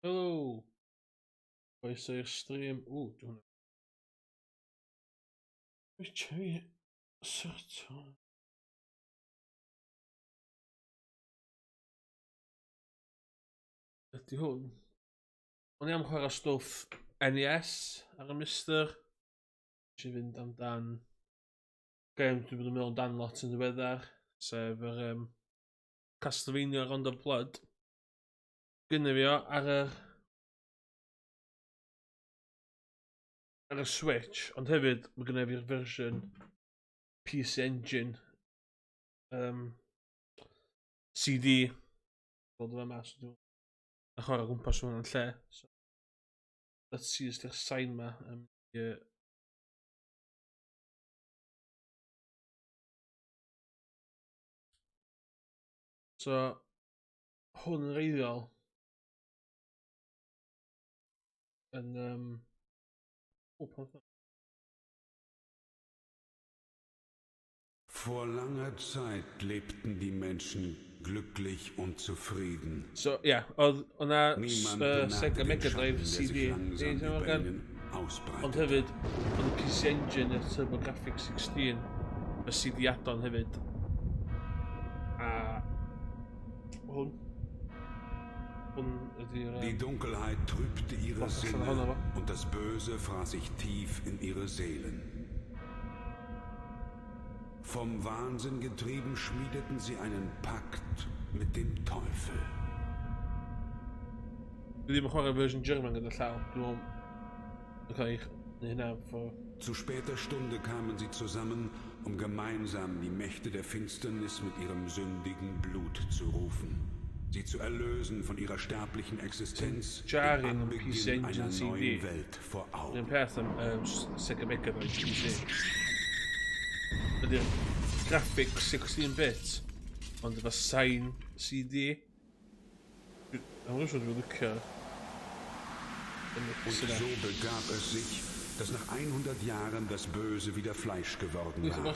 Helo, croeso i'r stream. Dwi'n fi sorto. Ydy hwn. O'n i am chwarae stwff NES ar y Mister. Nes i fynd amdan gêm dwi'n bod yn meddwl amdan lot yn ddiweddar, sef yr Castlevania Round of Blood. Gynna fi o ar y Switch, ond hefyd mae gynna fi'r fersiwn PC Engine CD gweld yma mas a chwarae gwmpas hwnna'n lle. So, let's see os di'r sain ma So, hwn yn reiddiol yn Vor langer Zeit lebten die Menschen glücklich und zufrieden. So, yeah, oedd o'na Sega Mega Drive CD ond hefyd oedd y PC Engine y TurboGrafx 16 y CD add-on hefyd a hwn ydy'r Die Dunkelheit trübte ihre Sinne und das Böse fraß sich tief in ihre Seelen. Vom Wahnsinn getrieben schmiedeten sie einen Pakt mit dem Teufel. Dwi ddim yn chwarae version German gyda llaw. Zu später Stunde kamen sie zusammen, um gemeinsam die Mächte der Finsternis mit ihrem sündigen Blut zu rufen. Sie zu erlösen von ihrer sterblichen Existenz und Anbeginn einer neuen Welt vor Augen. Yn peth am Sega Mega Drive PC. Ydy'r graphics 16-bit ond efo sain CD. I'm siŵr dwi'n licio. Und so begab es sich, dass nach 100 Jahren das Böse wieder Fleisch geworden war.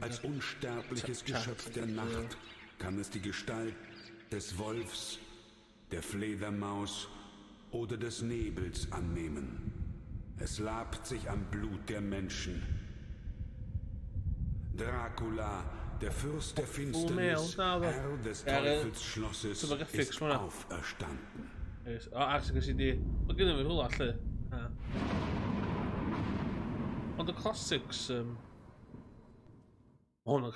Als unsterbliches Geschöpf der Nacht kann es die Gestalt des Wolfs, der Fledermaus oder des Nebels annehmen. Es labt sich am Blut der Menschen. Dracula, der Fürst der Finsternis, Herr des Teufelsschlosses, ist auferstanden. Sega CD. Mae gen i fi hwla lle. Ond y classics hwn yn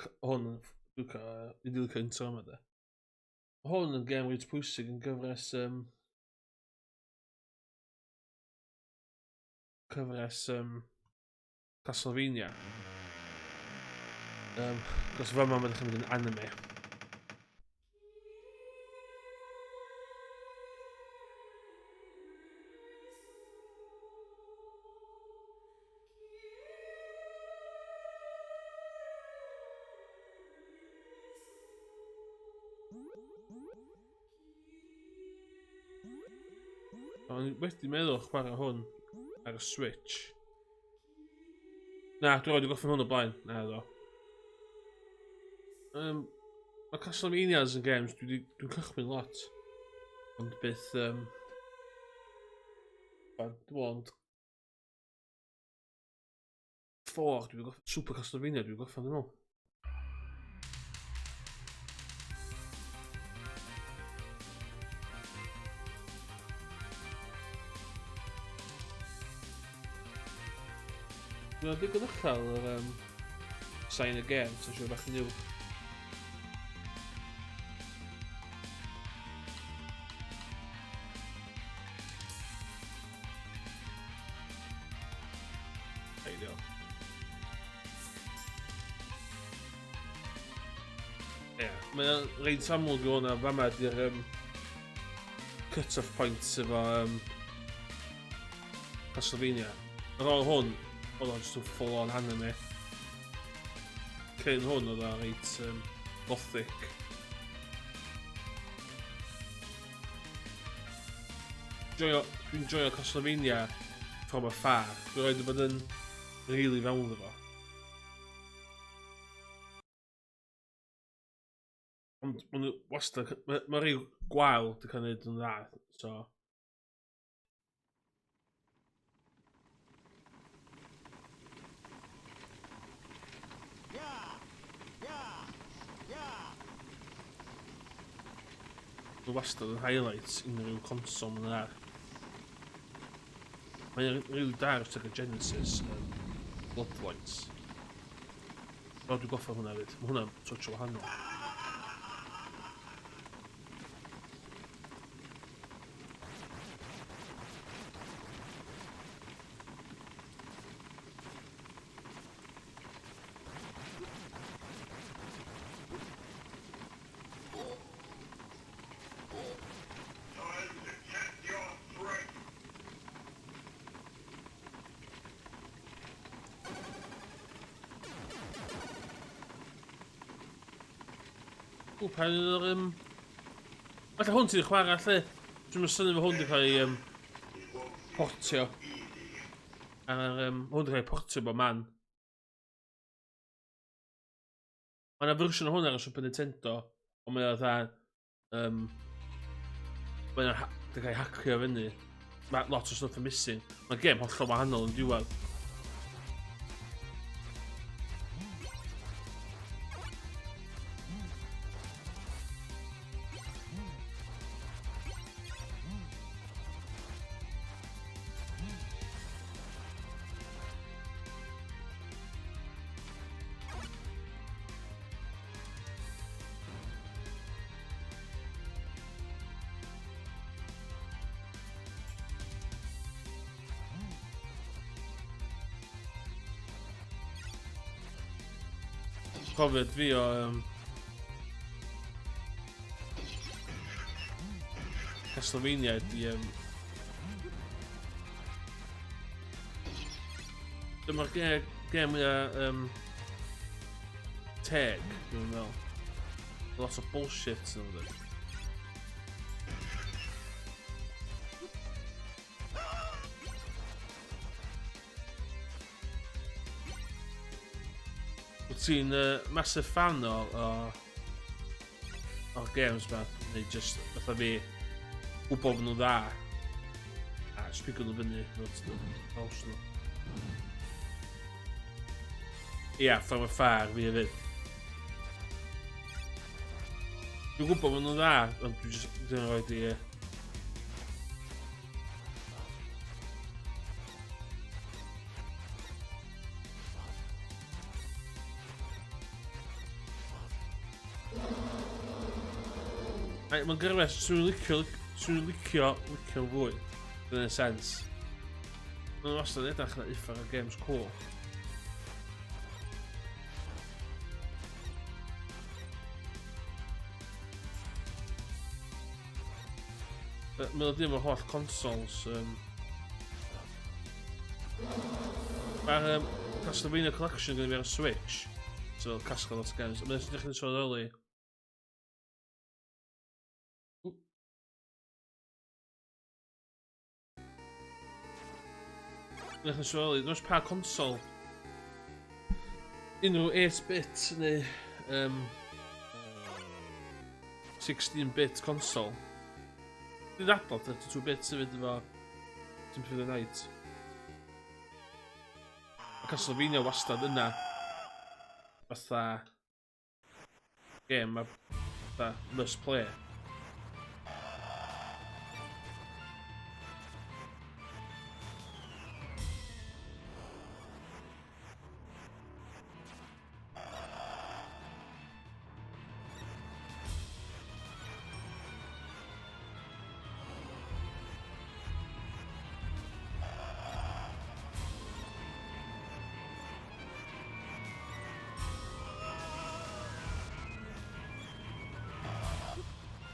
dwi'n licio intro yma de. Hwn yn gêm reit pwysig yn gyfres Castlevania. Cos fe yma mae'n mynd yn anime. O'n i wedi meddwl chwarae hwn ar y Switch. Na, dwi'n rhaid i goffin hwn o blaen. Na, do. Mae Castlevanias yn games dwi'n cychwyn lot. Ond byth ond 4 dwi'n goffin Super Castlevania dwi'n goffin nhw. Dwi'n digon uchel yr sain y gêm, so siwr bach niw. Heidio. Mae'n rhaid amlwg o hwnna, fama di'r cut-off points efo Castlevania. Ar ôl hwn, oedd o'n just full on anime. Cyn hwn oedd o'n reit gothic. Dwi'n joio Castlevania from afar. Dwi'n rhaid i bod yn really fewn efo. Ond maen nhw wastad... Mae rhyw gwael wedi cael ei wneud yn dda, so... Mae wastad yn highlight unrhyw consol yn dda. Mae'n rhyw da os ti'n Genesis Bloodlines. O, dwi'n goffa hwnna fyd. Mae hwnna'n touch o wahanol. O, pan yw'r... Alla hwn ti wedi chwarae, lle. Dwi'n mynd syni fo hwn wedi cael ei portio. Hwn wedi cael ei portio bo man. Mae yna fersiwn o hwn ar y Super Nintendo, ond mae o dda... Mae yna wedi cael ei hacio fyny. Mae lot o stuff yn missing. Mae'r gêm hollol wahanol yn diwedd. Profiad fi o Castlevania ydi dyma'r gêm mwy teg, dwi'n meddwl. Lot o bullshit yn ymwneud. Ti'n massive fan o'r games ma, neu just fatha fi gwybod fod nhw'n dda a sbigo nhw fyny os nhw. Ia, from afar fi hefyd. Dwi'n gwybod fod nhw'n dda, ond dwi'n just dwi'n rhoi di... Mae'n gyrwys, swn i'n licio fwy, yn y sens. Mae'n wastad edrych na uffar o games cool. Mae'n ddim o'r holl consoles. Mae'r Castlevania Collection gyda fi ar y Switch. So, casgol lot o games. Mae'n edrych yn sôn early. Dwi'n eich yn dwi'n pa consol unrhyw 8-bit neu 16-bit consol. Dwi'n ddadl 32-bit sefyd efo Symphony of the Night. A Castlevania wastad yna fatha game a fatha must play.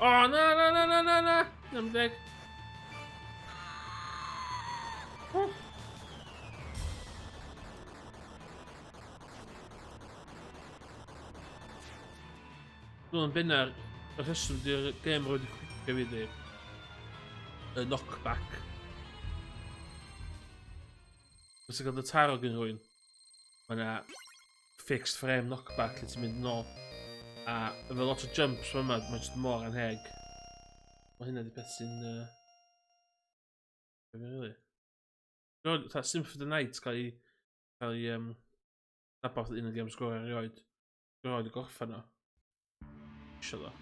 Oh, na! Am deg. Dwi'n bennar, y rheswm di'r gêm roed i chwicio fi di. Y knockback. Os ydych chi'n taro gen rhywun, mae yna fixed frame knockback lle ti'n mynd nôl A efo lot o jumps fan 'ma, mae jyst mor anheg. Mae hynna 'di beth sy'n rili. Fatha Symphony of the Night cael ei nabod un o'r games gorau erioed. Erioed i gorffen o. Isio ddo.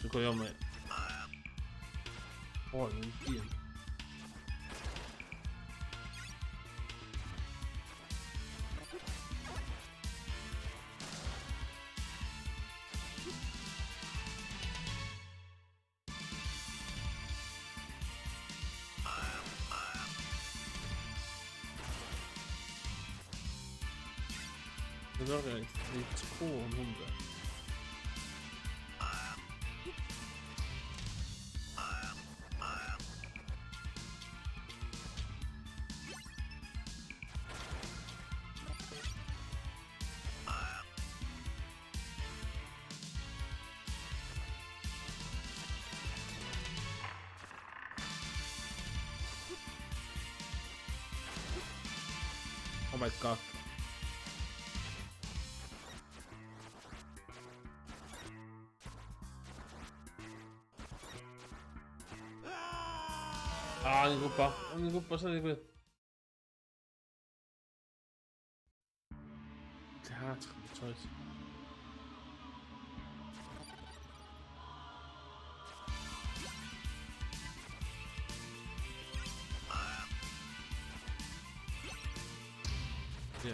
Dwi'n cofio am it. O, yn un. Diddorol, it's cool yn hwnda. Oh my god. O'n i'n gwybod sy'n digwydd. Di hart chdi toes. Ie,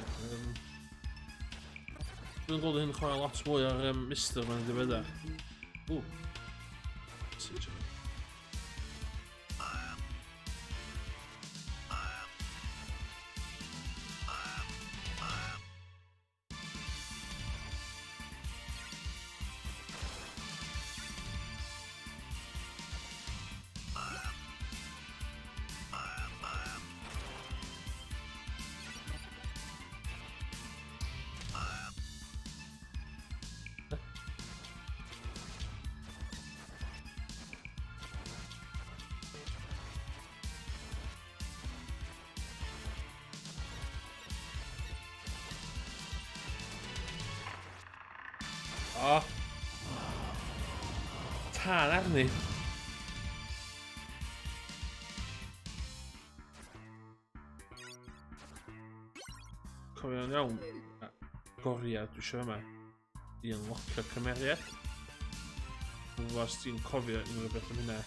dwi'n gweld hyn chwarae lot mwy ar Mister ma'n ddiweddar. Ww. O! Tân arni. Cofio'n iawn. Goriad dwi eisiau yma. I unlockio cymeriad. Dwi'n gwybod os ti'n cofio unrhyw beth am hynna.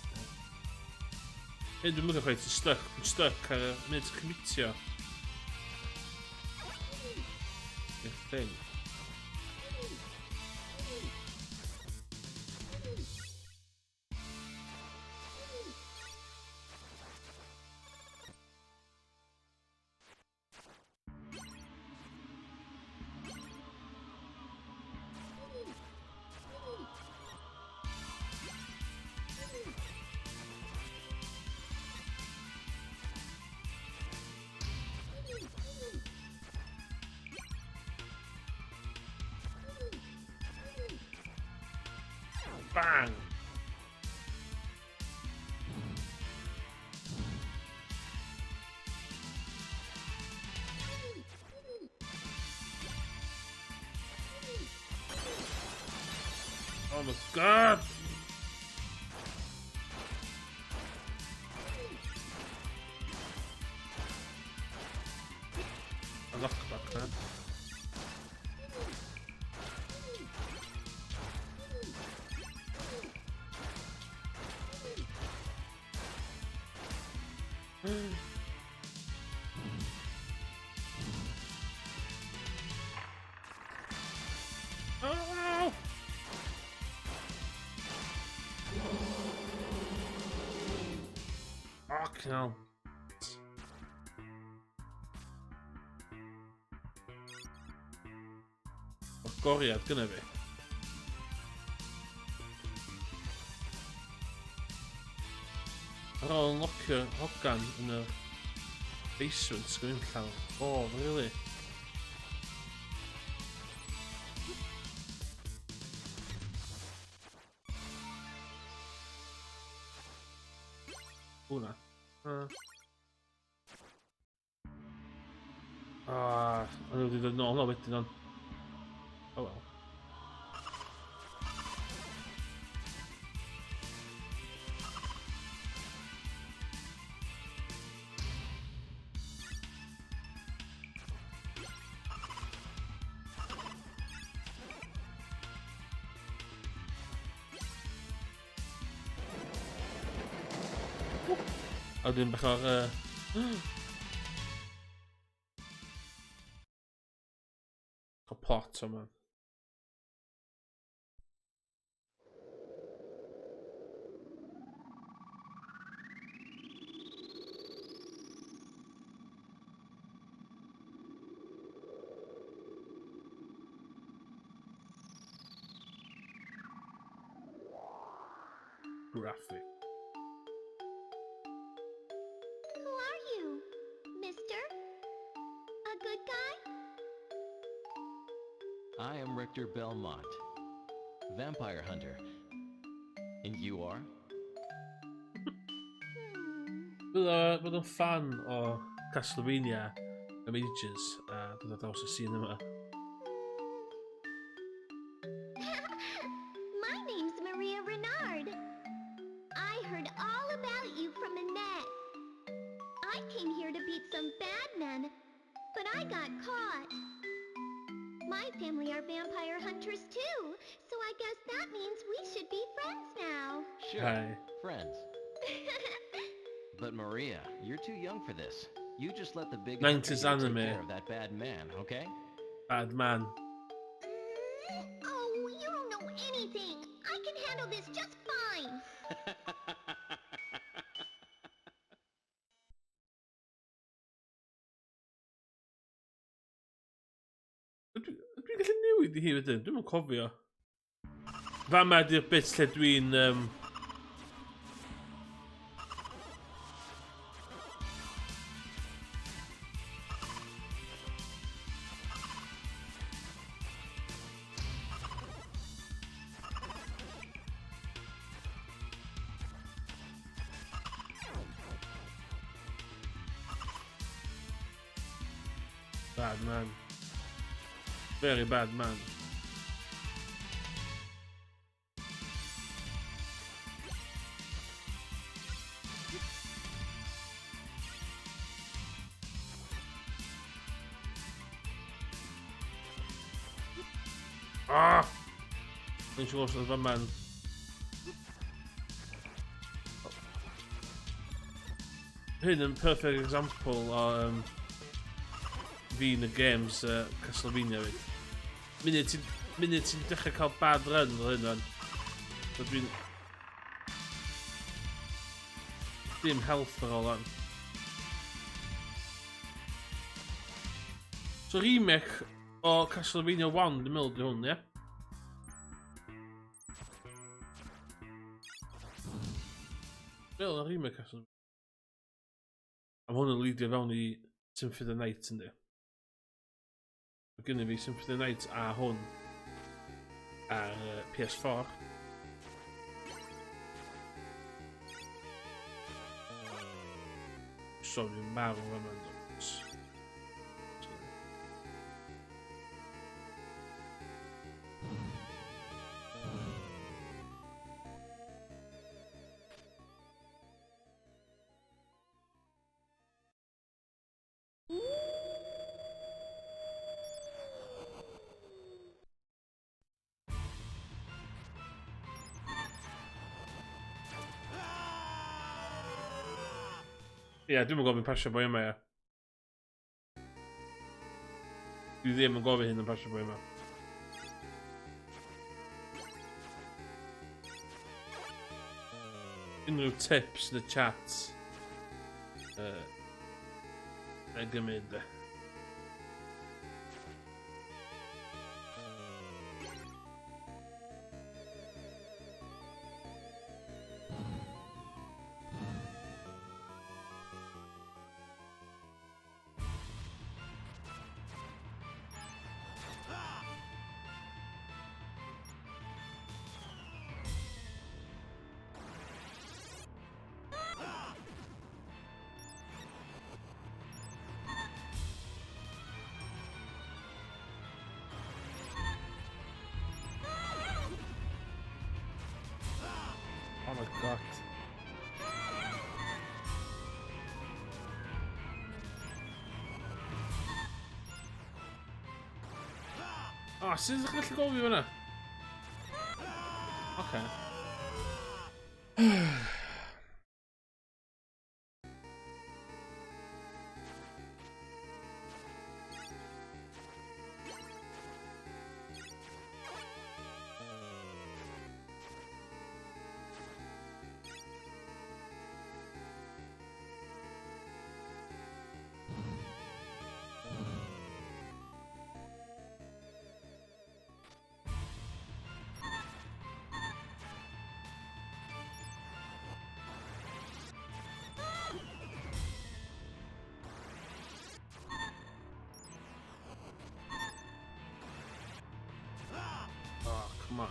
Dwi'n mwyn chwaith, dwi'n stuck ar y munud cymitio. I'r thing. Bang! Oh my god! A knockback man. Oh! Fuck no. Goriad gynna fi. Ar ôl unlockio hogan yn y basement sgwyn llaw. Oh, really? O'n nhw wedi dod nôl na wedyn ond... Oh well. A wedyn bach o'r... o pot o man. Graphic. Who are you, mister? A good guy? I am Richter Belmont, vampire hunter. And you are? Bydd yn fan o Castlevania am ages a dod ar draws y scene yma. My name's Maria Renard. I heard all about you from the net. I came here to beat some bad men, but I got caught. My family are vampire hunters too, so I guess that means we should be friends now. Sure, Hi. friends. But Maria, you're too young for this. You just let the big 90s hunter anime. take care of that bad man, okay? Bad man. Oh, you don't know anything. I can handle this just fine. Dwi'n gallu newid i hi wedyn, dwi'n yn cofio. Fama di'r bit lle dwi'n... Bad man. Very bad man. Ah! Dwi'n siŵr os oedd man. Hyn yn perfect example o fi yn y games Castlevania fi. Munud ti'n dechrau cael bad run fel hyn o'n. So dwi'n... dim health ar ôl o'n. So remake o Castlevania 1 dwi'n meddwl di hwn, ie? Meddwl na remake Castlevania. A ma hwn yn leidio fewn i Symphony of the Night, yndi? Mae gynnu fi Symphony of the Night a hwn ar PS4. Sori, marw yma yn dod. Ie, dwi'm yn gofyn pasio boi yma, ie. Dwi ddim yn gofyn hyn yn pasio boi yma. Unrhyw tips yn y chat. Na gymryd de. fucked. O, sy'n ddechrau gallu gofio hwnna? Oce. Oh, come on.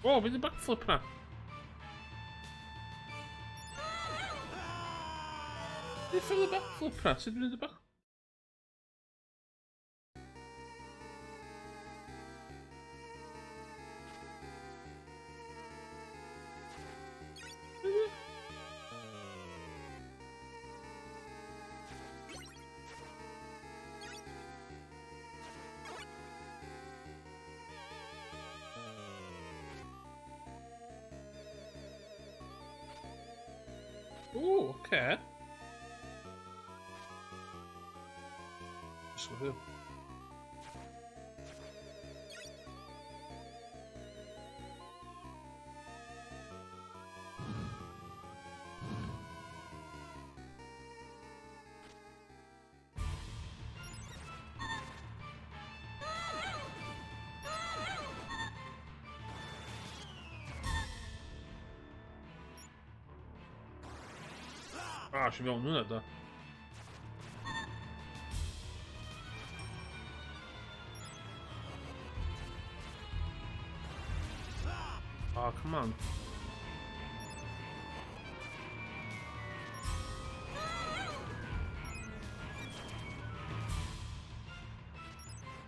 Oh, with the backflip na. Did for the backflip na? Sut dwi'n the back? Ooh, okay. So who? Ah, je vais en nous là-dedans. Oh, come on.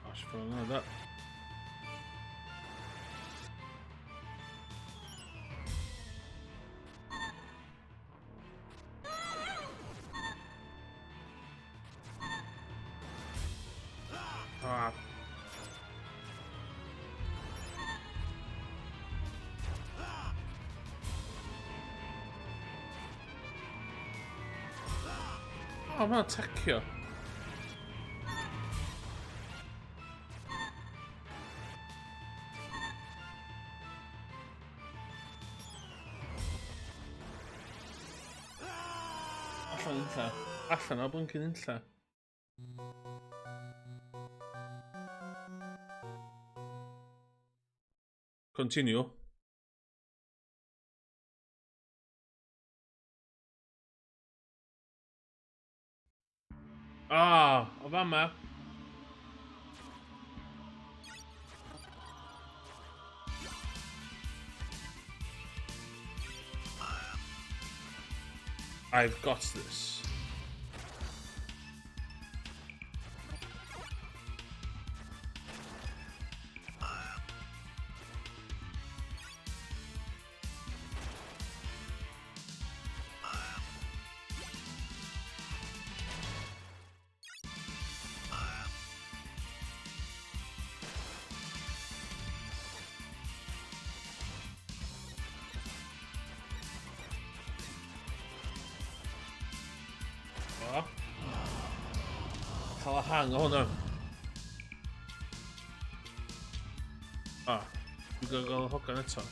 Ah, je fais en nous là-dedans. Ah. Oh, man, attack you. Allan unlla. Allan o blinking unlla. Continue. Ah, o fama. I've got this. O. Cael y hang o hwnna. O, dwi'n gael y hogan eto.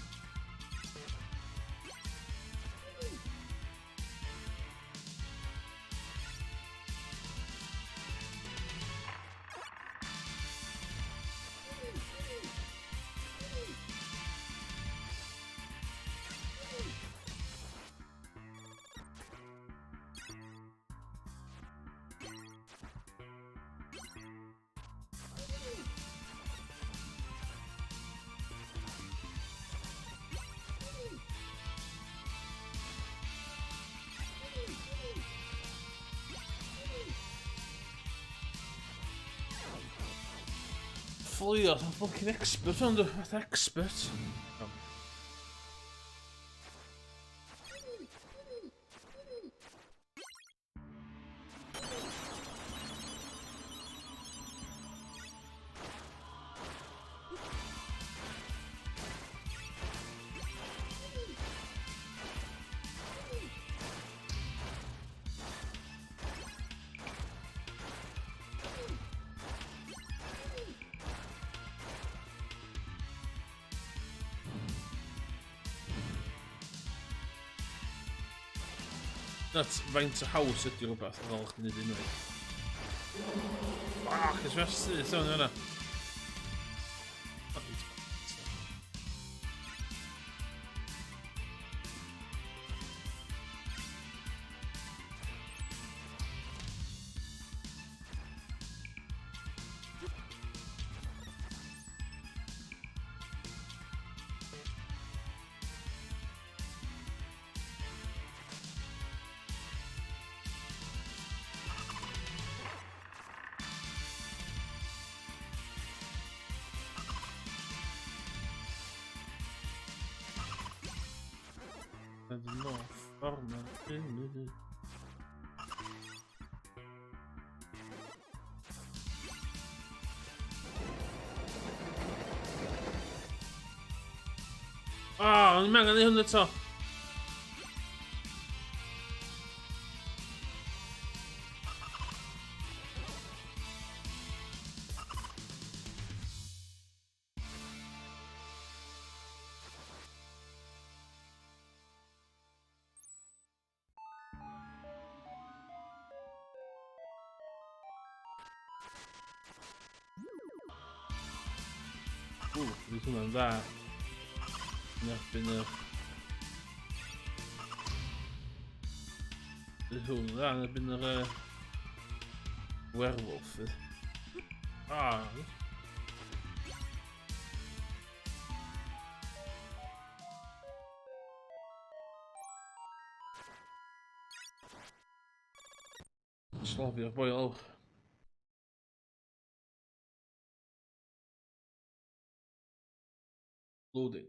fflio, I'm fucking expert on the expert. Oh. That's faint o haws ydi rhywbeth ar ôl chdi wneud unwaith. Fuck, it's rest this on yna. No, forma. O'n i'n angen ei hwn eto. Bydd hwnna'n dda. Yn erbyn y... Bydd hwnna'n dda yn erbyn yr... werewolf. Slofio'r boi lawr. Loading.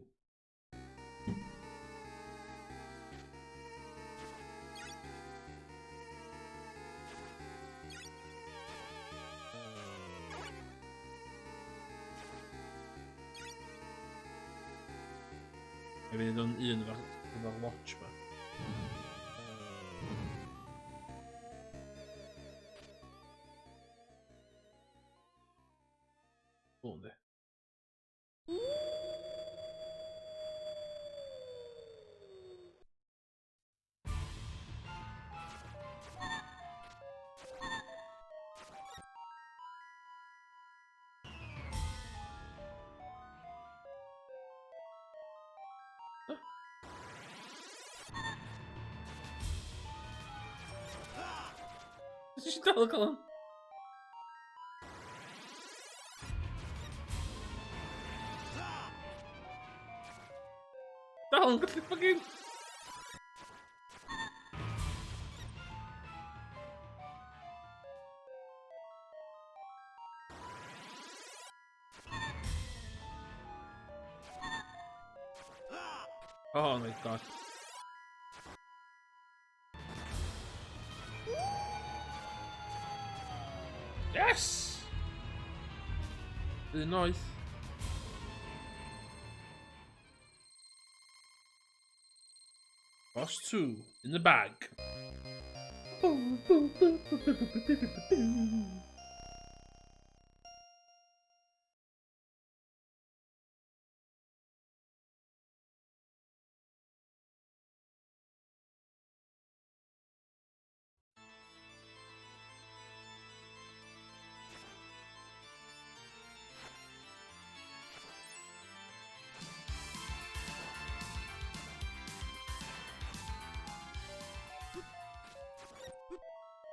Jeg vet ikke om en var watch med. Det. Is het al kan? Dal, get the fucking. Oh my god. Yes! Really nice. Boss 2 in the bag.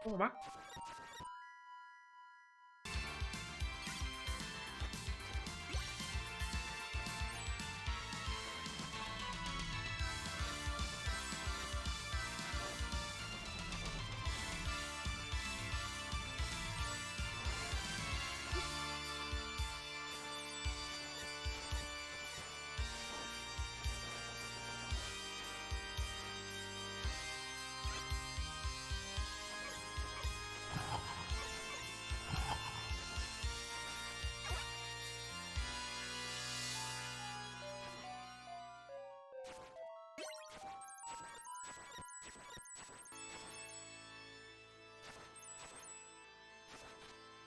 Kom maar.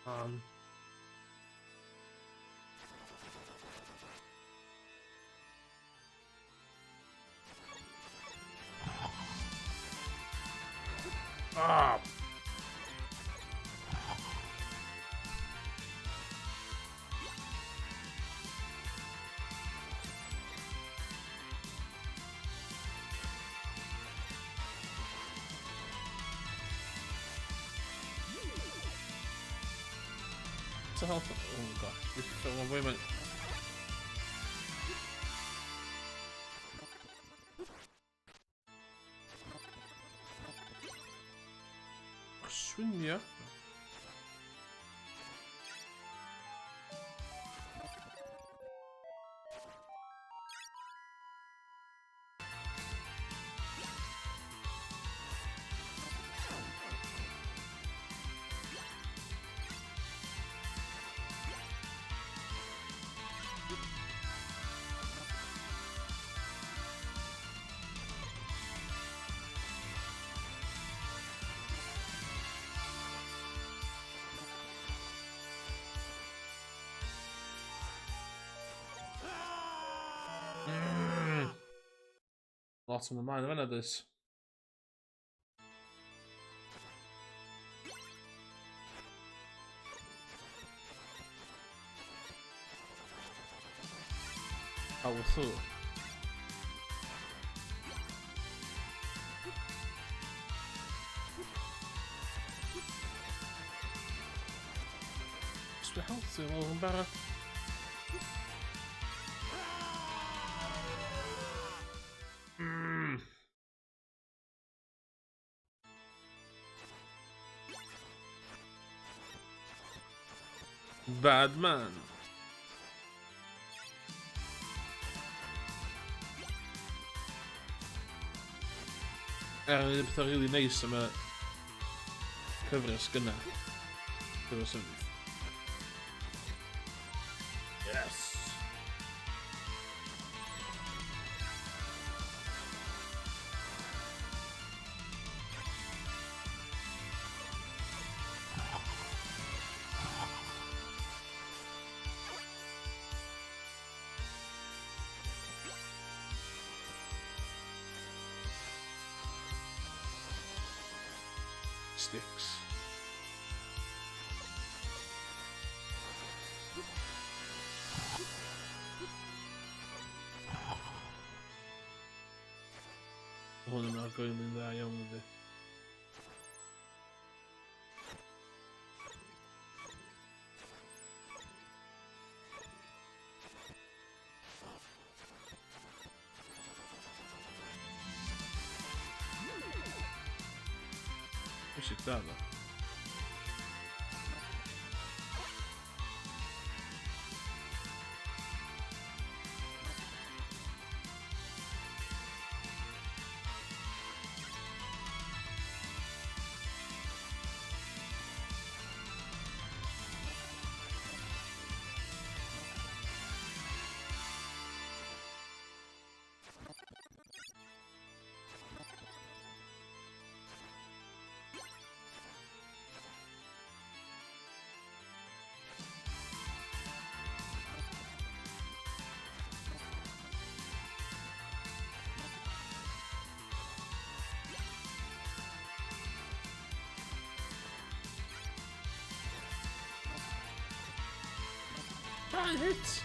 Ah! The hell? Oh god, this is so long. Wait a minute. Swing, ja. Lots on the mind, haven't I, this? Powerful. Just be healthy, a little better. Bad man. Det blir really nice med coverskene. Det var sånn. Yes. Sticks. Onun arkalarında daha yanmadı. Işıklarla. That hits.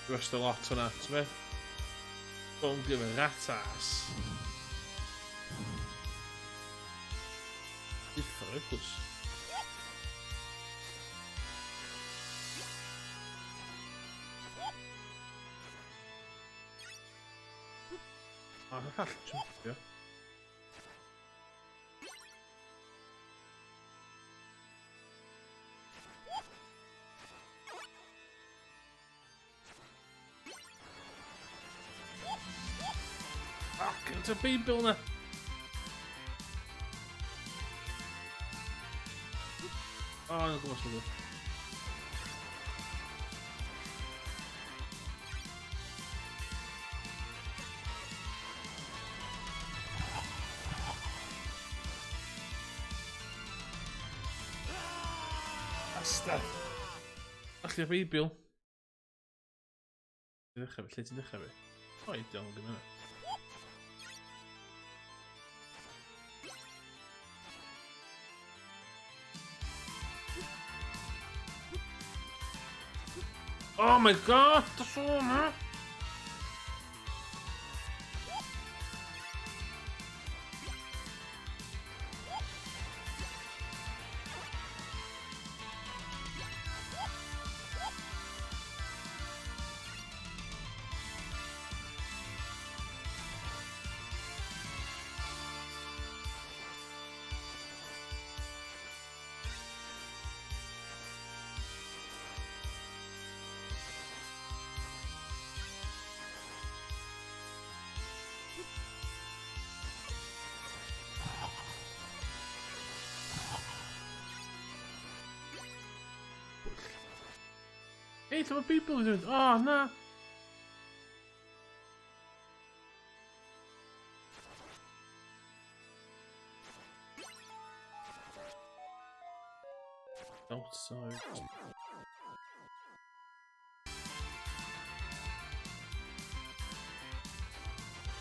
Rust a lot on that, Smith. Don't give a rat ass. He's focus. Oh, that's jump, yeah. Fuck, it's a bean builder. Oh, no, come on, bastard! Ach, chi'r beibil. Lle ti'n dechrau fi? O, ideal yn gynnar. Oh my god, that's all, man! Hey, some people are doing. Oh, no. Outside.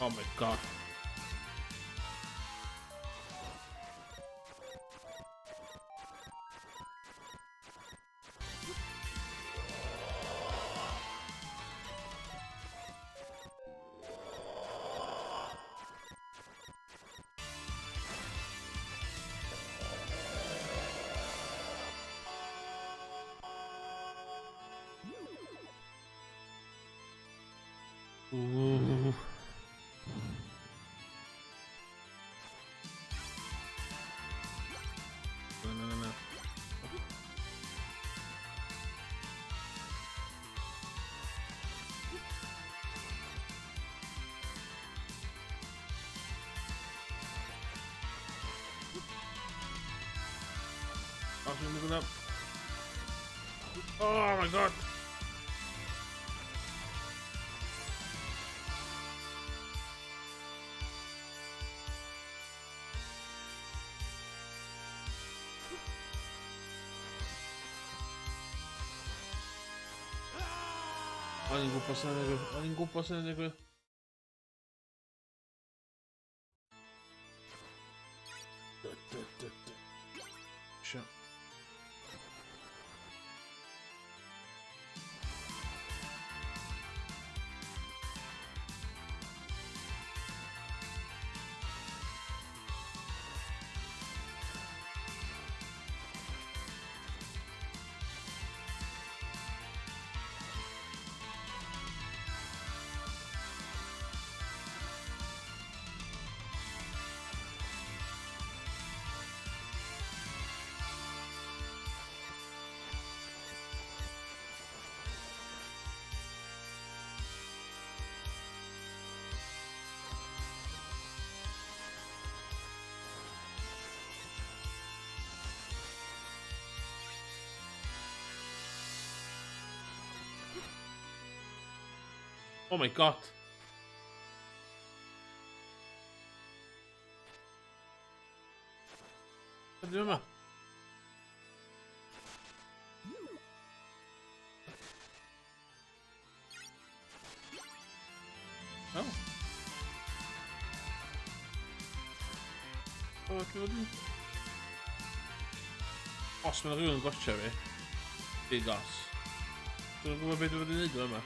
Oh my god. Ooh. No. Moving up. Oh my god. O'n i'n gwybod sy'n digwydd. O'n i'n gwybod sy'n digwydd. Sure. Oh my god. Vad gör man? Oh. Vad kul du. Os mae'n rhywun yn gotcha fi. Big os. Dwi'n gwybod beth dwi'n gwneud yma.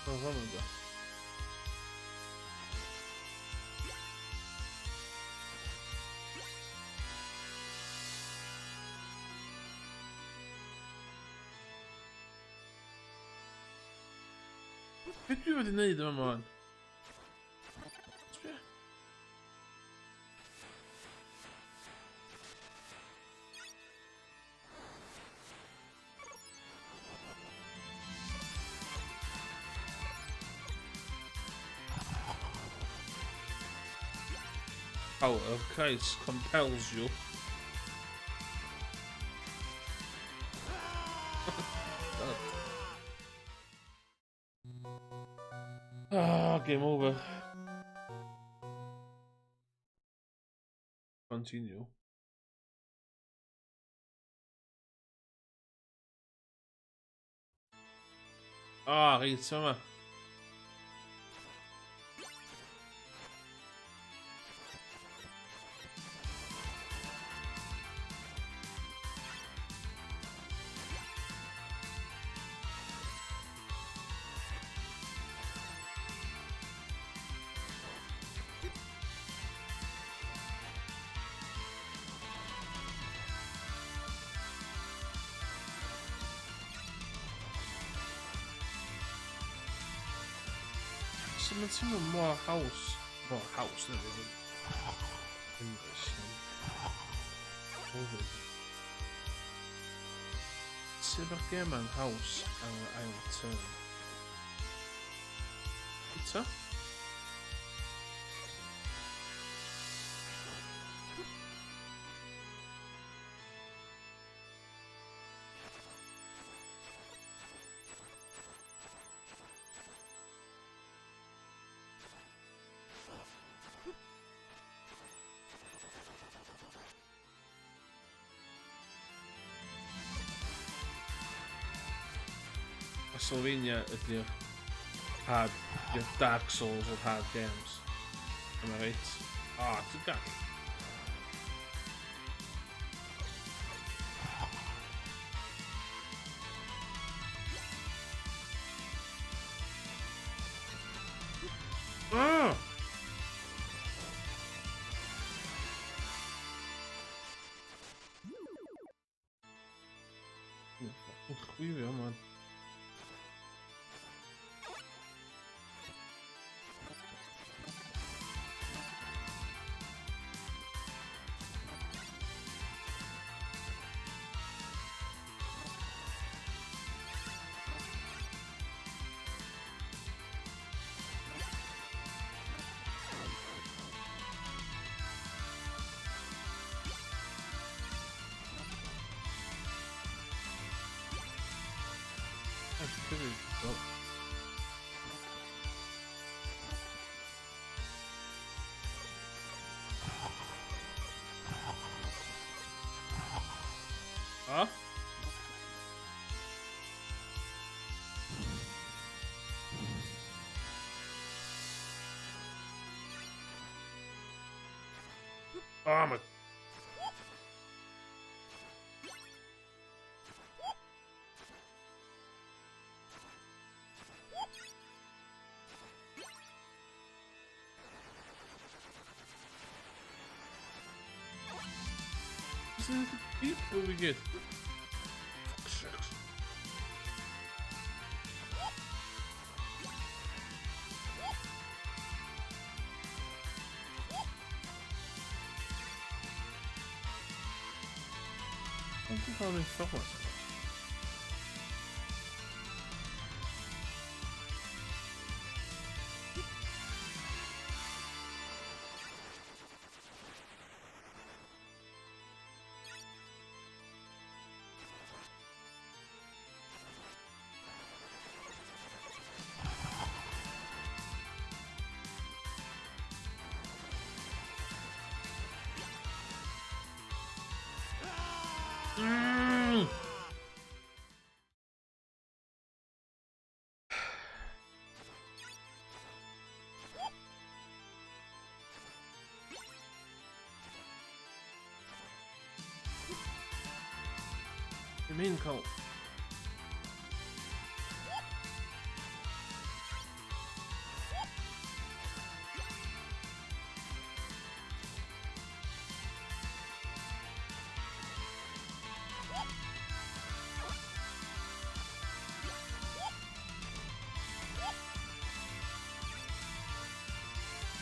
Vad var det? Vet du vad det är det man? Power of Christ compels you. Game over. Continue. Skitsamma. Let's see more house. More house, not even English. Cybergamer house. I will turn. Pizza? Slovenia ydy'r hard, ydy'r Dark Souls of hard games. Am I right? Ti'n gall. Chwifio, man. Huh? Oh my. This is the people we get. Fuck's sakes. I think I'll fuck myself. You mean Colt?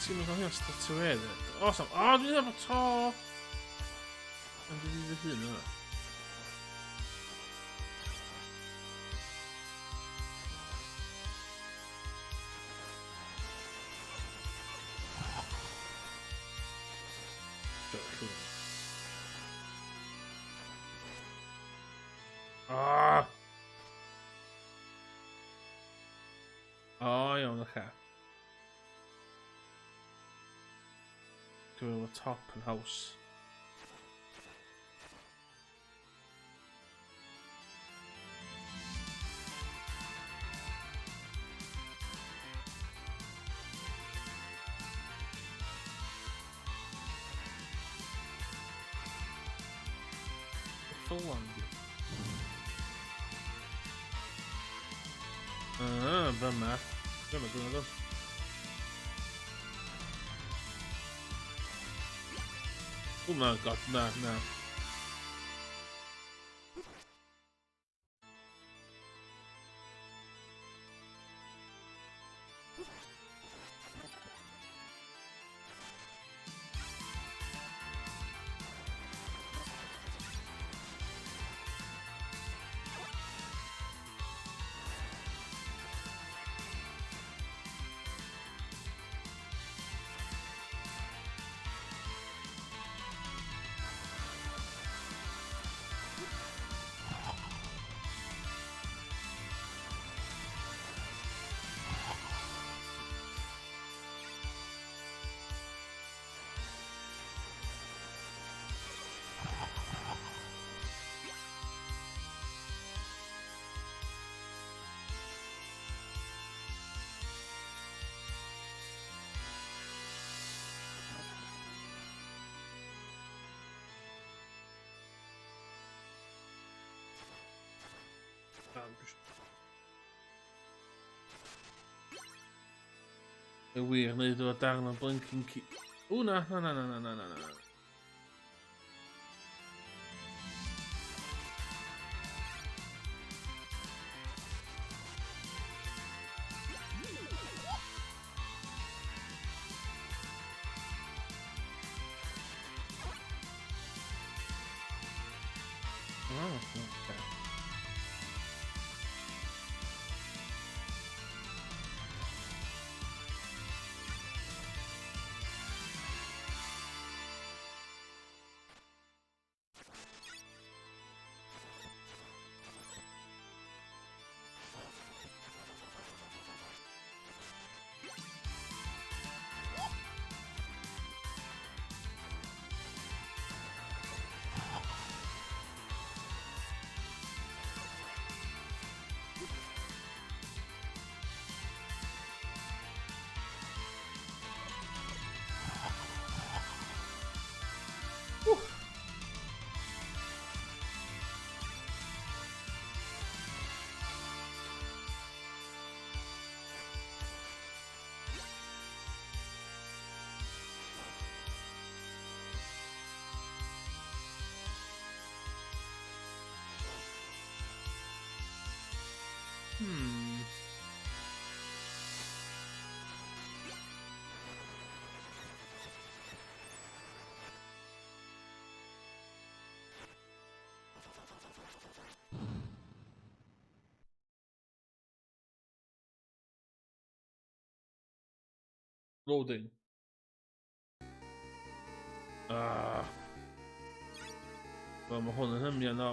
Ti'n mynd o'n statuedd. O, dwi'n efo to! Ond dwi'n fy hun yna. O, iawn, oce. Dwi'n efo top yn haws. Full on. Fyma. Dyma, dwi'n meddwl. Oh my god, na. Y wir, neud o darn o blinking key. O, na. Oh, okay. Loading. Wel, mae hwn yn hymio na.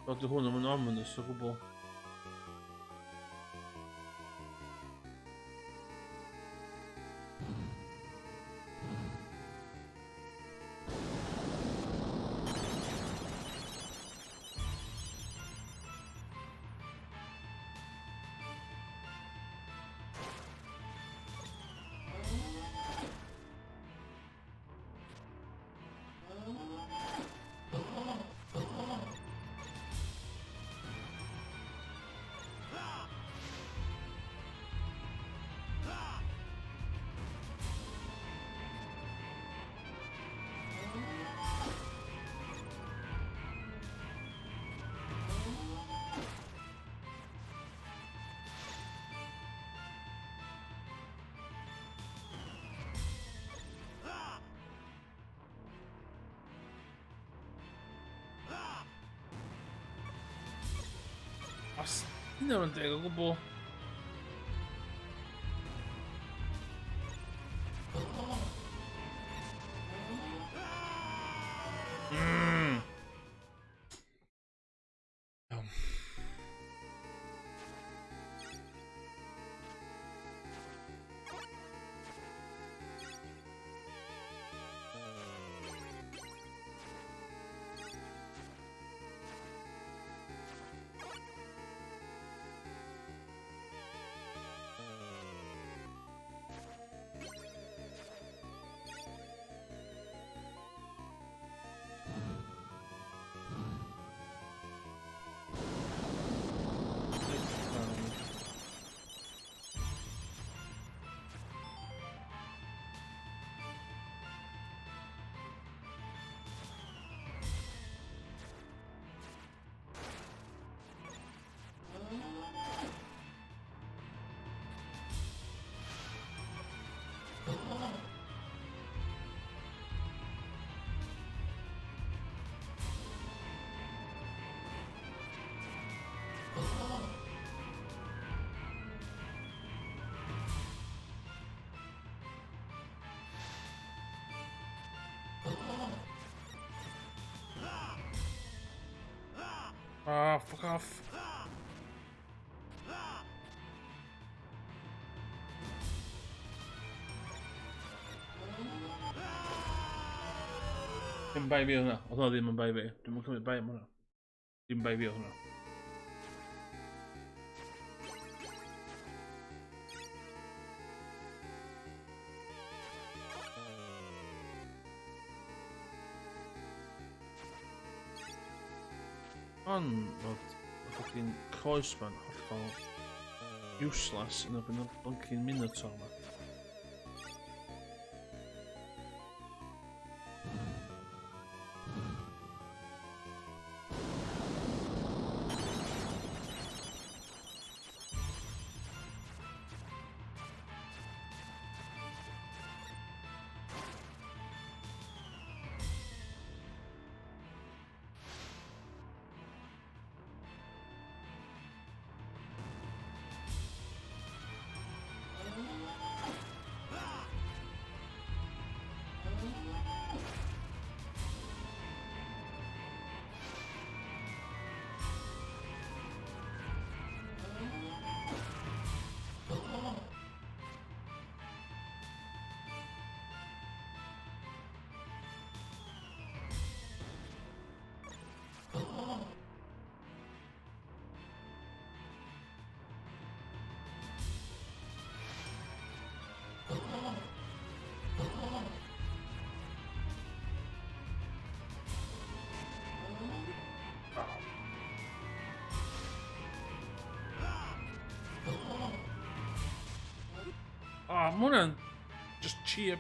Wat de hwn yn ominous o gwbl. Os hynna yn deg o gwbl. Iawn. Ah, fuck off. Dim bai fi hwnna. Oedd hwnna ddim yn bai fi. Dwi'n mynd cymryd bai am hwnna. Dim bai fi o hwnna. Ond oedd fucking coes ma'n hollol useless yn erbyn o'r blinking Minotaur ma. Oh, ma' hwnna'n just cheap.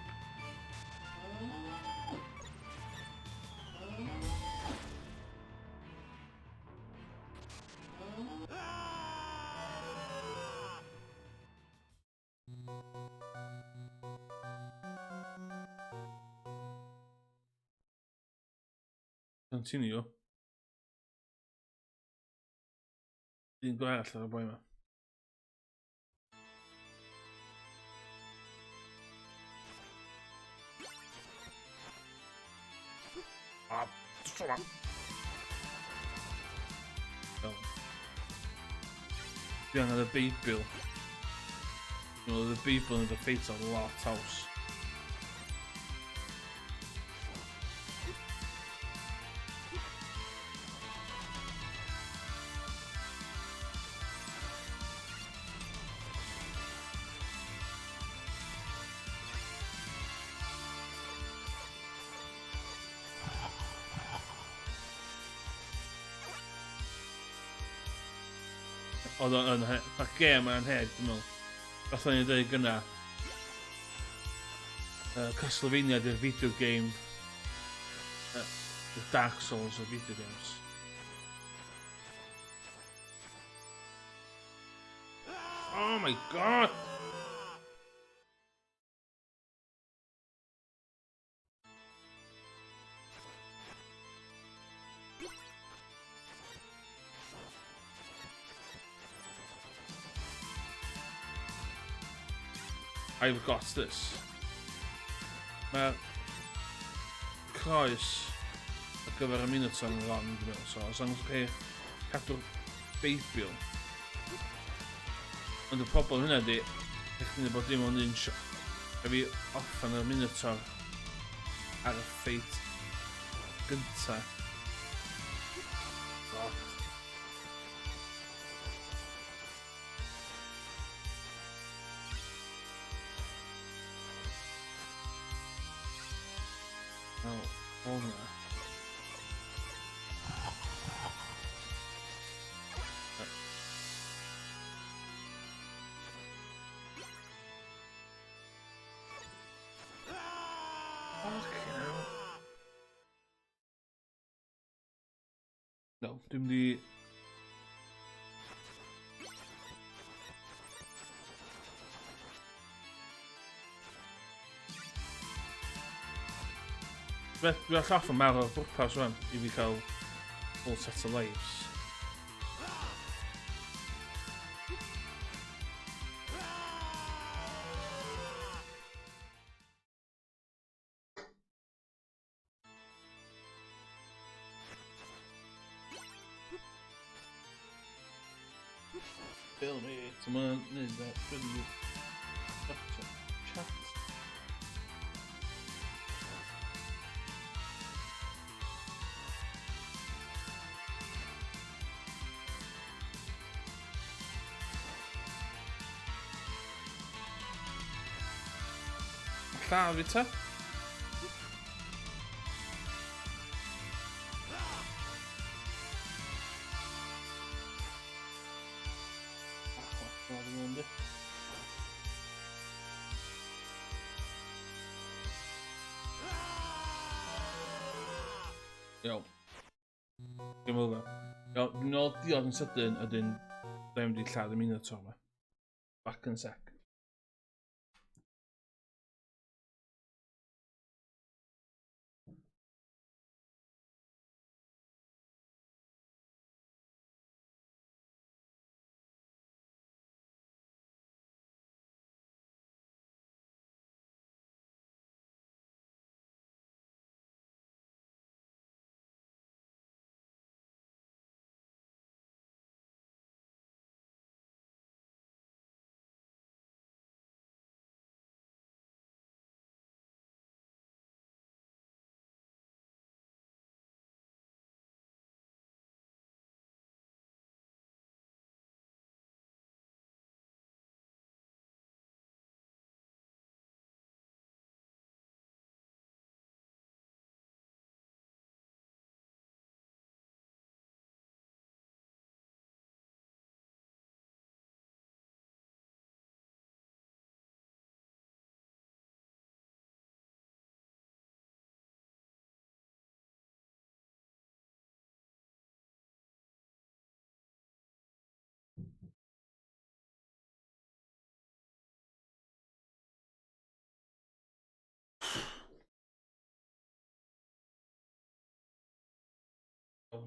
Continue. Un go arall ar y boi yma. Ah, tro. Dwi angen y Beibl. You know, the Beibl yn y Fatal Lot House. Oedd o'n gêm yn heg, dwi'n meddwl. Fath o'n i'n dweud gyna. Castlevania di'r video game. Dark Souls o video games. Oh my god! I've got this. Mae'r croes ar gyfer y Minotaur yn ron, dwi'n meddwl. So, os lang chi cadw'r Beibil. Ond y pobl hynna di, eich chi'n bod dim ond un shot. Fi offan y Minotaur ar y ffeit gynta. God. Hwnna. No, dwi'n di... Dwi'n all yn marw o'r bwrpas rwan i fi cael full set of lives. Bill me, so ma'n neud that really chat. Llaw fi ta? Iawn. Dim over. Iawn, dwi'n ôl diod yn sydyn a dyn ddim wedi lladd y Minotaur yma. Back in a sec.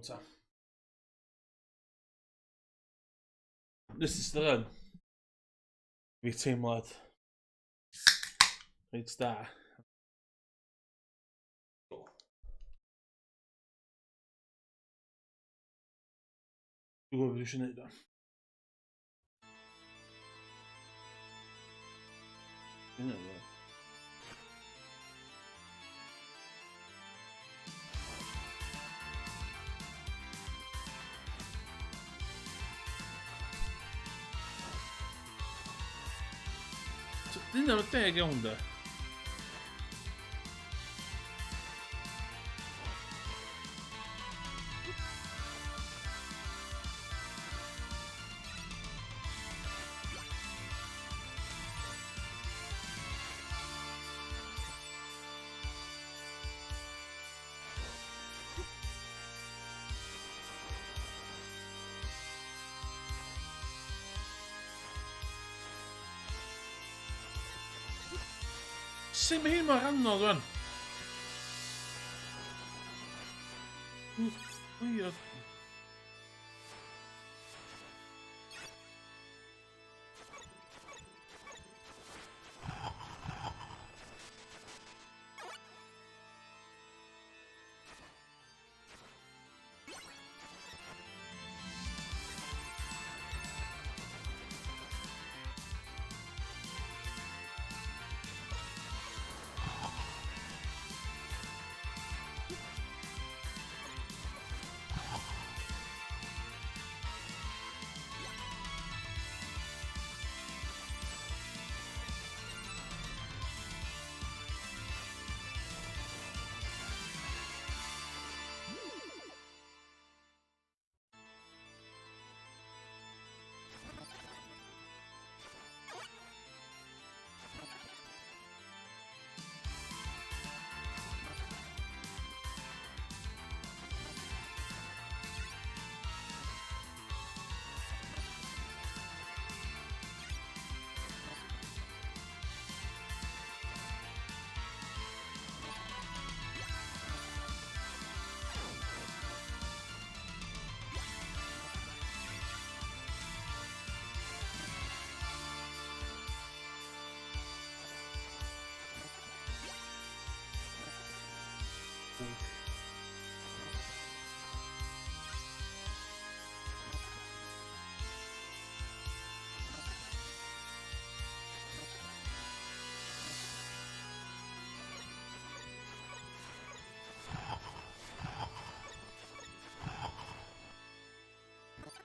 Ta. This is the run. Fi teimlad reit da. Dwi'n gwybod beth eisiau gwneud o. Hynna ddo. Dyna oedd deg iawn da. Sut mae hyn mor anodd rwan? Weird.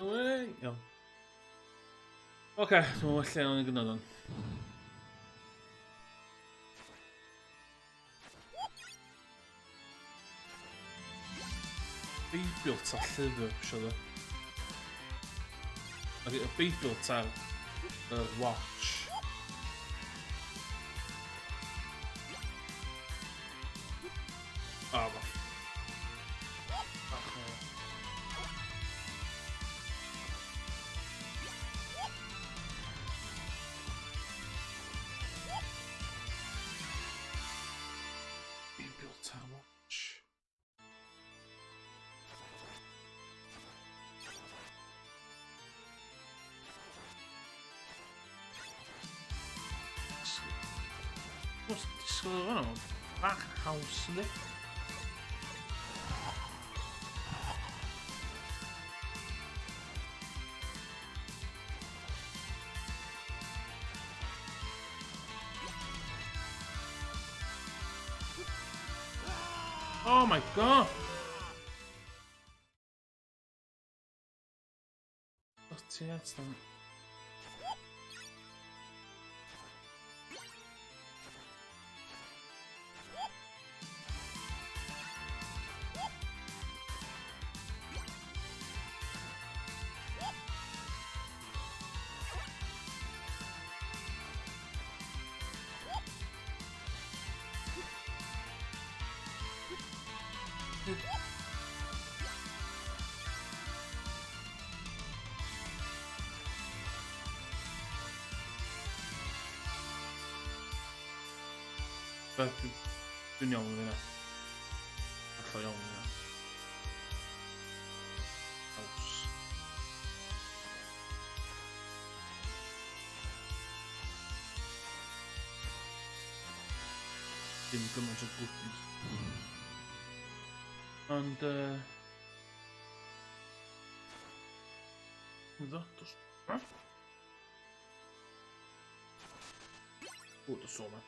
Iawn. Oce, dwi'n well lle o'n i gynnod o'n. Beibilt a llyfr, siwr. Ok, y beibilt ar y watch. O, ma. Beibilt ar watch. What's disgwyl fan o? Bach haws yndi? Oh my god! Dirty ass then. Dwi'n iawn yn hynna. Allai iawn yn hynna. Haws. Dim gymaint o goodies. Ond, Ydw, dos... O, dos o ma.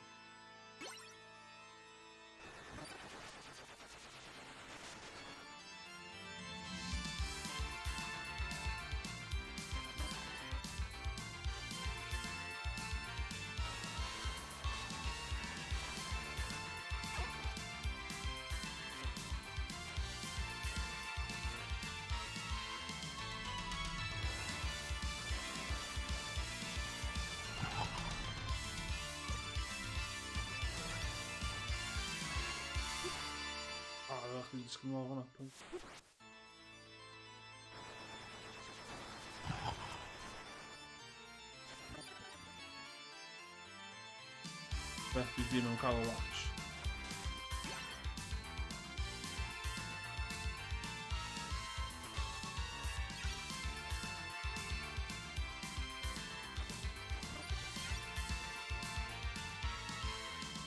Chdi disgwyl mor hwnna. Beth dwi ddim yn cael o watch.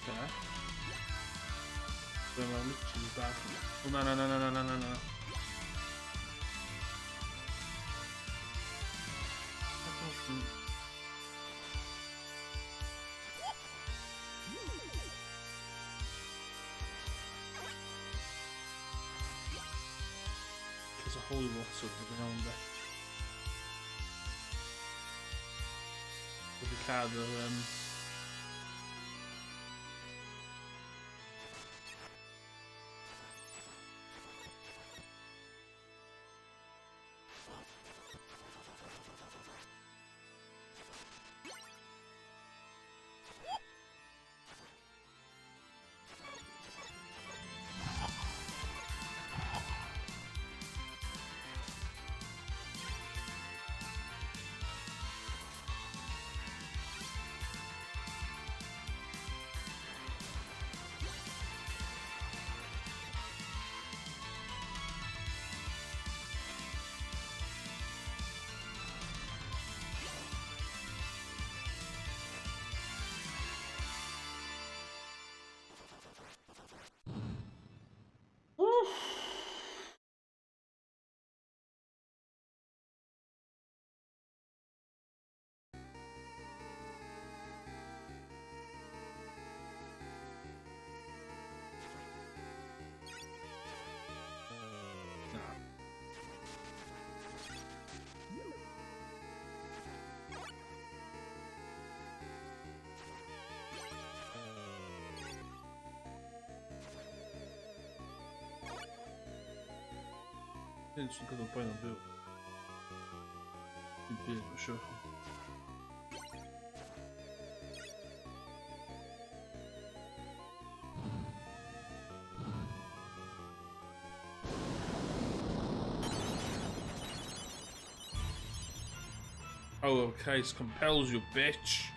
Okay. Dwi'n meddwl literally bach. Oh, na. There's a whole lot of them around there. Wedi cael yr Inte så kan du på en bo. Inte bil och köra. Oh, Christ compels you, bitch.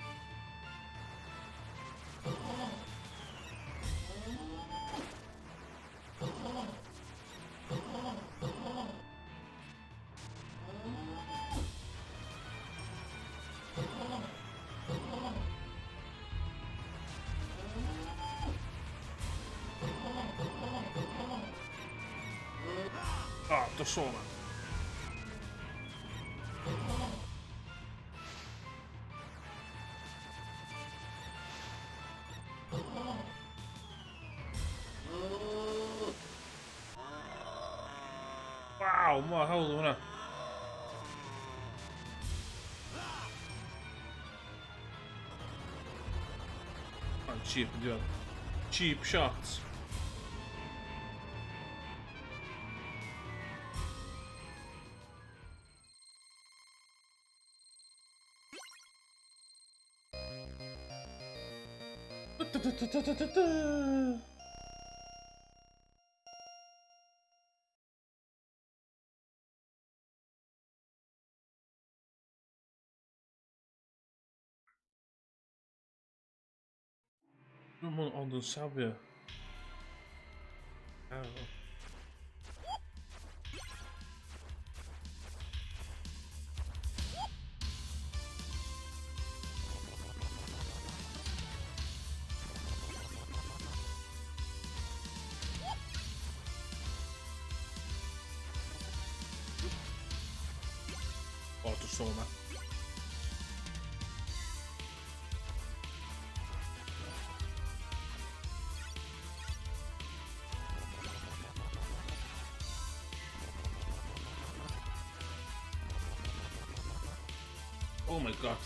Ah, då såg man. Wow, ما هاو هنا. Cheap diyor. Cheap shots. Aman Andın Savya. Autosoma. Oh my god.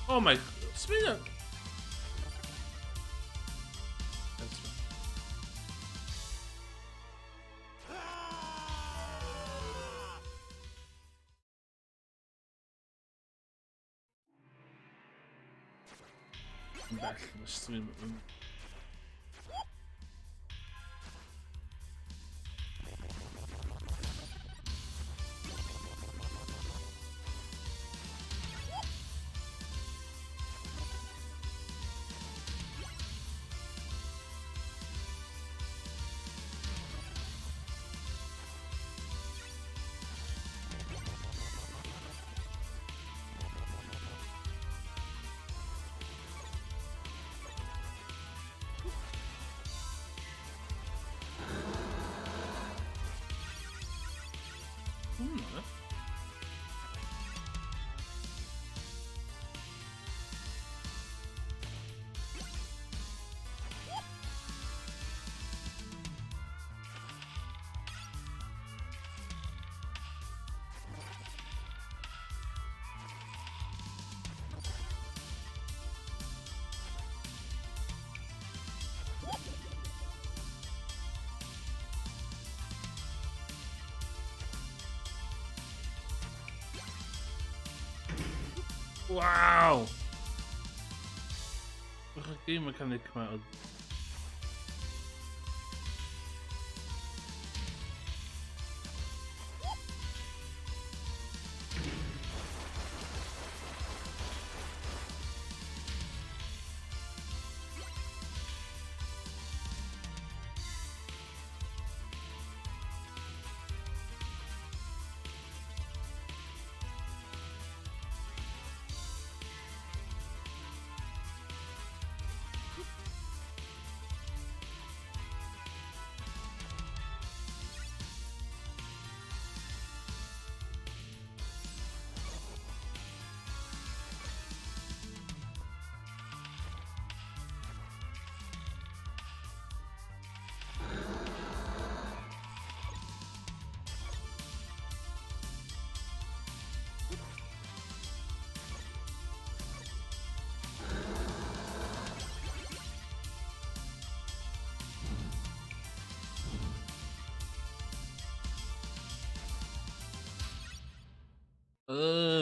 Oh my, spin up. I'm back in the stream. Wow! Welke game kan ik maar...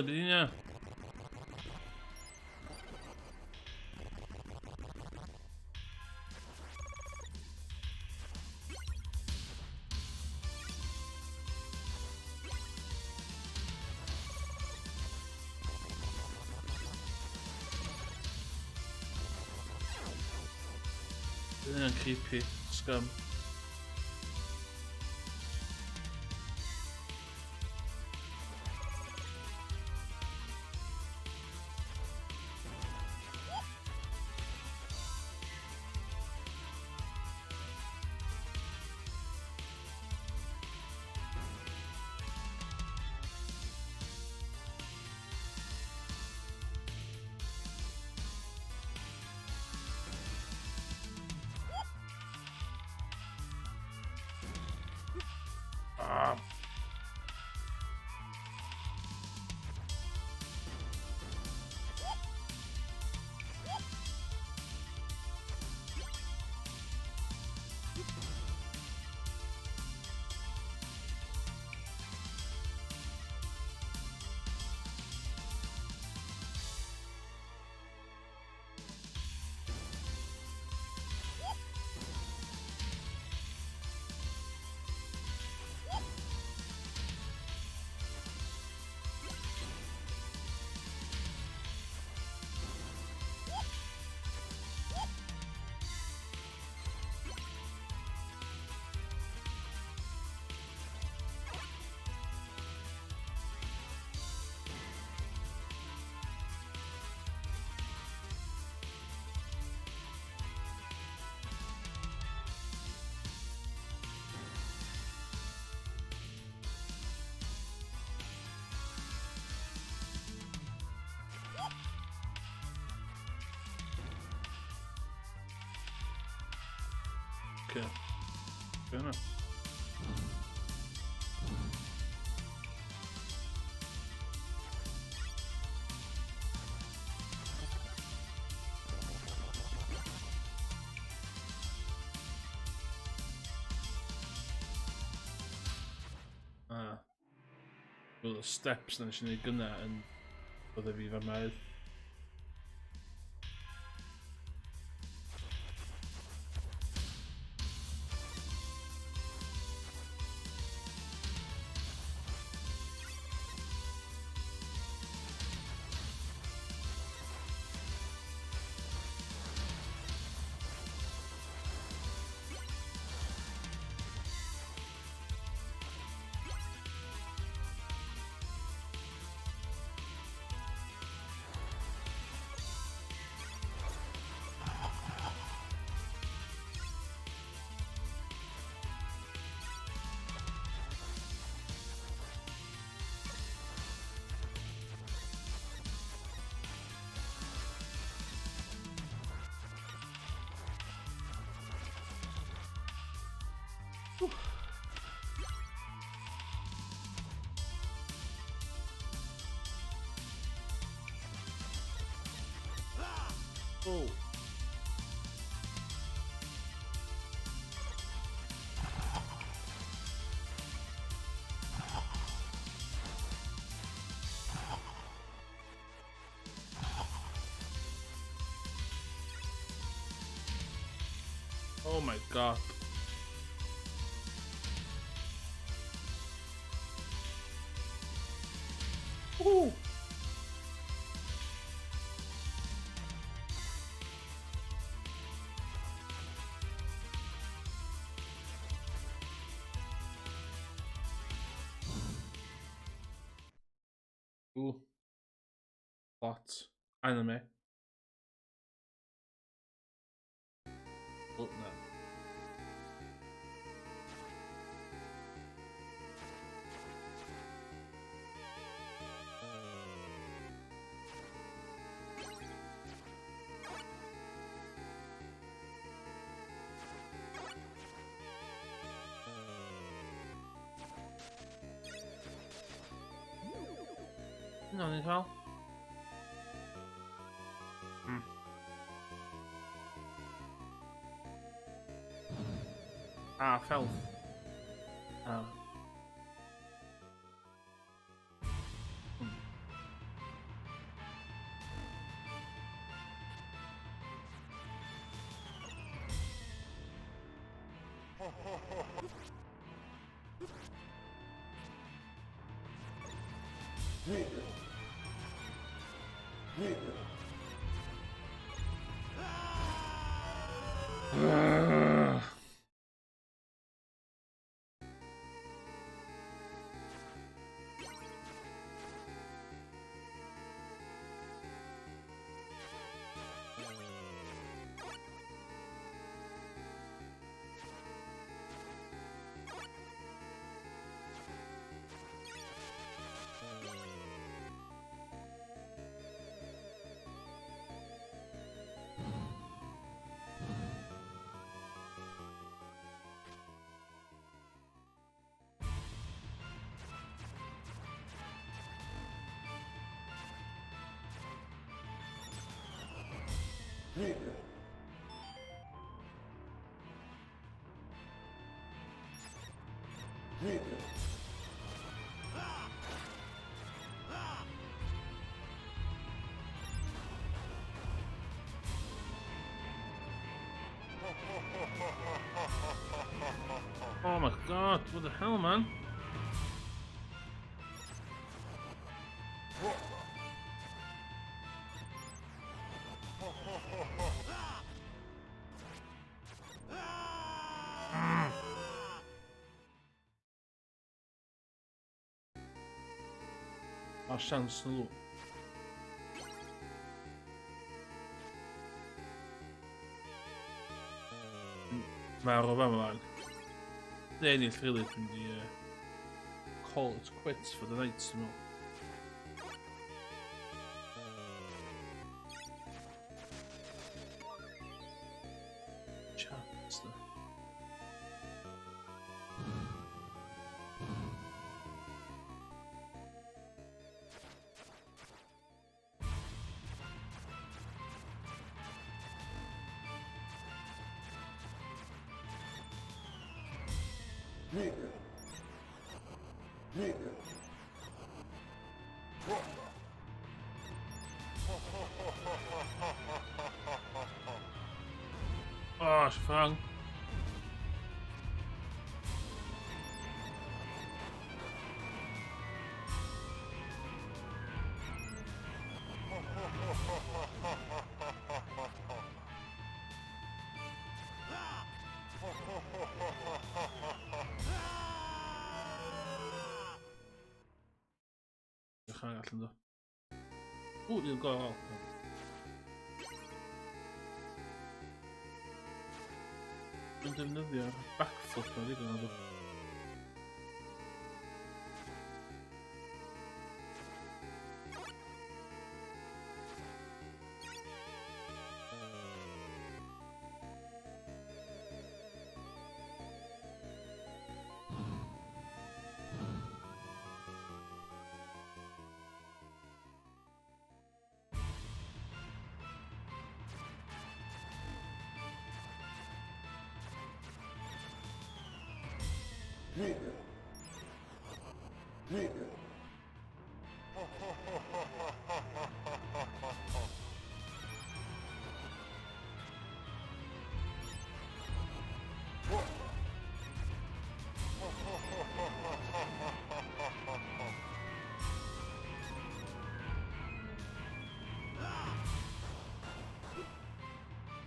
Wel, be ni na. Yna'n creepy, scum. Okay. Fair enough. Wel, y steps na nes i neud gynna yn bydde fi fa mae'r. Oh. Oh my god. Ooh. Ooh. Lots. Anime. Oh no. No, niet wel. Ah, filth. Ah. Oh my god, what the hell, man? Har chansen nå. Vær og hvem var Daniel really from the call it quits for the night, you know. Chance. Oh, sprang. Jag kan egentligen då. Oh, det går av. Men den där backfoten ligger ändå.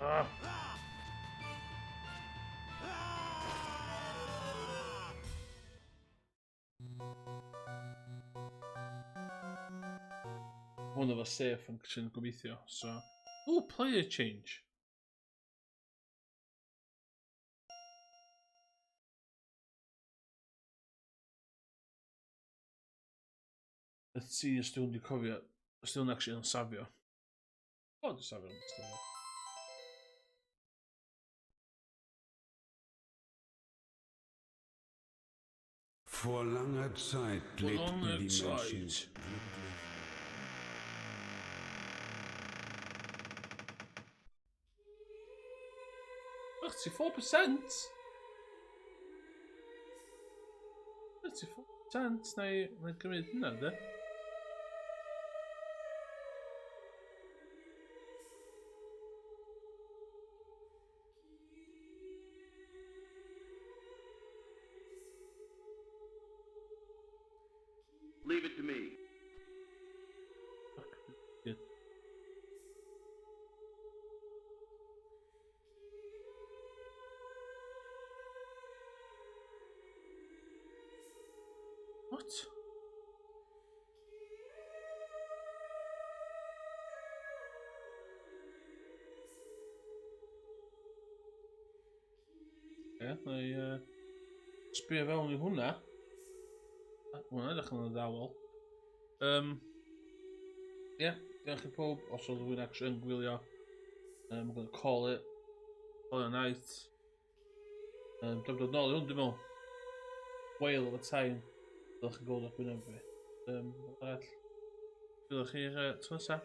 Ah. One of a save function gobeithio, so... Oh, player change! Let's see os dwi'n cofio, os dwi'n actually yn safio. O, dwi'n safio yn safio. Vor langer Zeit lebten die Menschen. 34%? 34% neu gymryd hynna, de? out. Na i sbio fewn i hwnna. Hwnna edrych yn ddawol. Diolch i pob os oedd rhywun actually yn gwylio. I'm gonna call it a night. Dwi'n dod nôl i hwn, dwi'n meddwl. Whale of a time. Diolch yn gweld o'ch gwyneb fi. Arall. Diolch i'r tro nesa.